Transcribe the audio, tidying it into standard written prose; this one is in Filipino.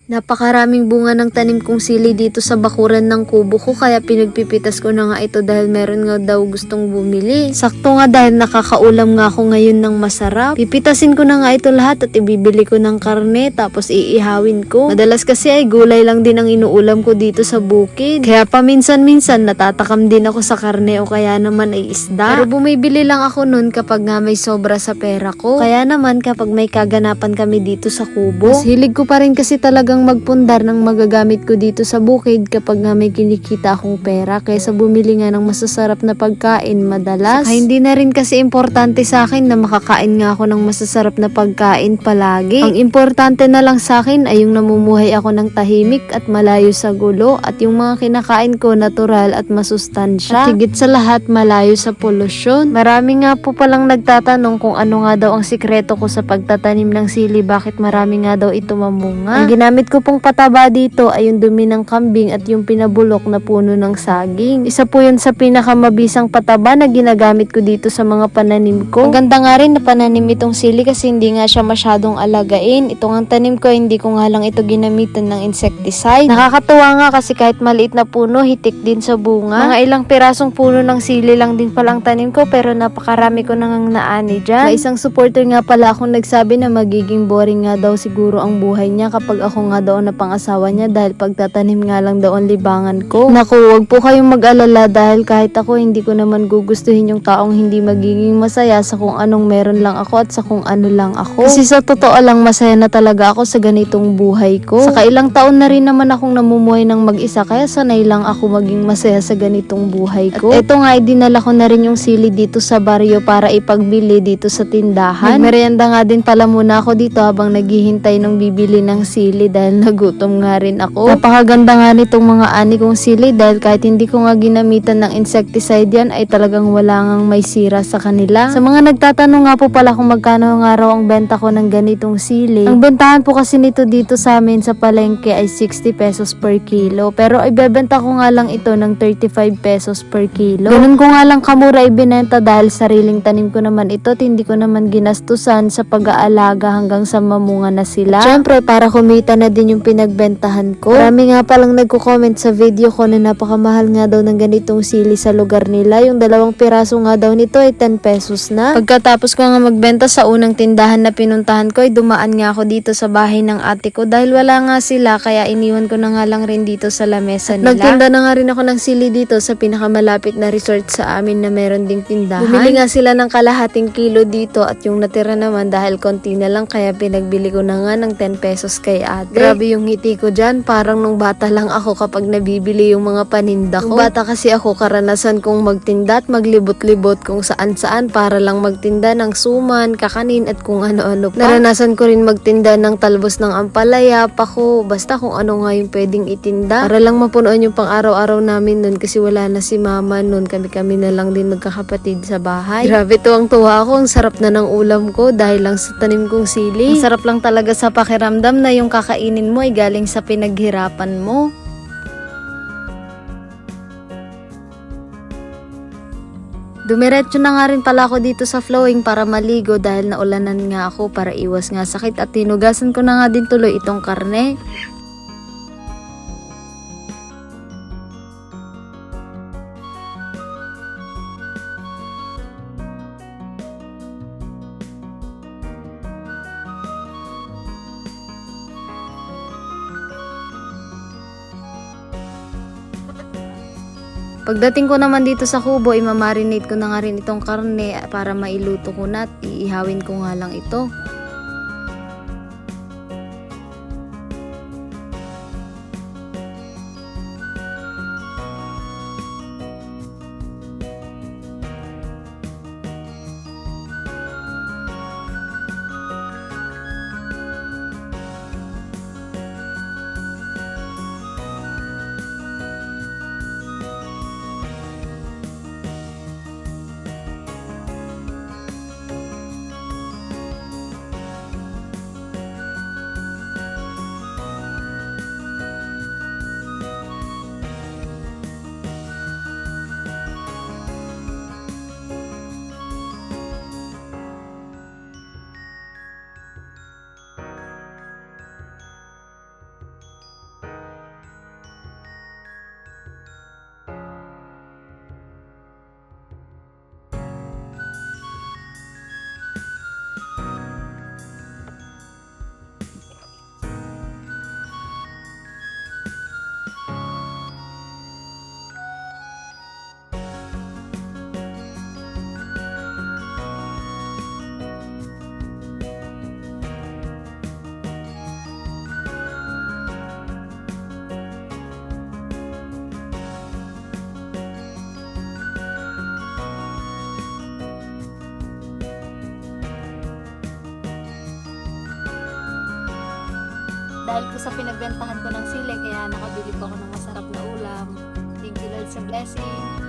Napakaraming bunga ng tanim kong sili dito sa bakuran ng kubo ko kaya pinagpipitas ko na nga ito dahil meron nga daw gustong bumili. Sakto nga dahil nakakaulam nga ako ngayon ng masarap. Pipitasin ko na nga ito lahat at ibibili ko ng karne tapos iihawin ko. Madalas kasi ay gulay lang din ang inuulam ko dito sa bukid. Kaya paminsan-minsan natatakam din ako sa karne o kaya naman ay isda. Pero bumibili lang ako nun kapag nga may sobra sa pera ko. Kaya naman kapag may kaganapan kami dito sa kubo. Mas hilig ko pa rin kasi talagang magpundar ng magagamit ko dito sa bukid kapag nga may kinikita akong pera kaysa bumili nga ng masasarap na pagkain madalas. Saka hindi na rin kasi importante sa akin na makakain nga ako ng masasarap na pagkain palagi. Ang importante na lang sa akin ay yung namumuhay ako ng tahimik at malayo sa gulo at yung mga kinakain ko natural at masustansya. At higit sa lahat malayo sa polusyon. Marami nga po palang nagtatanong kung ano nga daw ang sikreto ko sa pagtatanim ng sili, bakit marami nga daw ito mamunga. Ang ginamit ko pong pataba dito ay yung dumi ng kambing at yung pinabulok na puno ng saging. Isa po yun sa pinakamabisang pataba na ginagamit ko dito sa mga pananim ko. Maganda nga rin na pananim itong sili kasi hindi nga siya masyadong alagain. Itong ang tanim ko, hindi ko nga lang ito ginamitan ng insecticide. Nakakatuwa nga kasi kahit maliit na puno, hitik din sa bunga. Mga ilang pirasong puno ng sili lang din palang tanim ko pero napakarami ko nang naani dyan. May isang supporter nga pala akong nagsabi na magiging boring nga daw siguro ang buhay niya kapag ako nga daw na pangasawa niya dahil pagtatanim nga lang daw ang libangan ko. Naku, wag po kayong mag-alala dahil kahit ako hindi ko naman gugustuhin yung taong hindi magiging masaya sa kung anong meron lang ako at sa kung ano lang ako. Kasi sa totoo lang masaya na talaga ako sa ganitong buhay ko. Saka ilang taon na rin naman akong namumuhay ng mag-isa kaya sanay lang ako maging masaya sa ganitong buhay ko. At eto nga, dinala ko na rin yung sili dito sa baryo para ipagbili dito sa tindahan. Nagmerienda nga din pala muna ako dito habang naghihintay ng bibili ng sili dahil nagutom nga rin ako. Napakaganda nga nitong mga ani kong sili dahil kahit hindi ko nga ginamitan ng insecticide yan ay talagang wala ngang may sira sa kanila. Sa mga nagtatanong nga po pala kung magkano nga raw ang benta ko ng ganitong sili, ang bentahan po kasi nito dito sa amin sa palengke ay 60 pesos per kilo pero ibebenta ko nga lang ito ng 35 pesos per kilo. Ganun ko nga lang kamura ibinenta dahil sariling tanim ko naman ito at hindi ko naman ginastusan sa pag-aalaga hanggang sa mamunga na sila. Siyempre para kumita na din yung pinagbentahan ko. Marami nga palang nagko-comment sa video ko na napakamahal nga daw ng ganitong sili sa lugar nila. Yung 2 piraso nga daw nito ay 10 pesos na. Pagkatapos ko nga magbenta sa unang tindahan na pinuntahan ko ay dumaan nga ako dito sa bahay ng ate ko dahil wala nga sila kaya iniwan ko na nga lang rin dito sa lamesa nila. Nagtinda na nga rin ako ng sili dito sa pinakamalapit na resort sa amin na meron ding tindahan. Bumili nga sila ng kalahating kilo dito at yung natira naman dahil konti na lang kaya pinagbili ko na nga ng 10 pesos kay ate. Grabe yung ngiti ko dyan, parang nung bata lang ako kapag nabibili yung mga paninda ko. Nung bata kasi ako, karanasan kong magtinda at maglibot-libot kung saan-saan para lang magtinda ng suman, kakanin at kung ano-ano pa. Naranasan ko rin magtinda ng talbos ng ampalaya, pako, basta kung ano nga yung pwedeng itinda. Para lang mapunuan yung pang-araw-araw namin nun kasi wala na si mama nun, kami-kami na lang din magkakapatid sa bahay. Grabe, tuwang-tuwa ako, ang sarap na ng ulam ko dahil lang sa tanim kong sili. Ang sarap lang talaga sa pakiramdam na yung kakainin mo ay galing sa pinaghirapan mo. Dumiretso na nga rin pala ako dito sa flowing para maligo dahil naulanan nga ako para iwas nga sakit at tinugasan ko na nga din tuloy itong karne. Pagdating ko naman dito sa kubo, imamarinate ko na nga rin itong karne para mailuto ko na at iihawin ko nga lang ito. dahil po sa pinagbentahan ko ng sili, kaya nakabili po ako ng masarap na ulam. Thank you Lord sa blessing.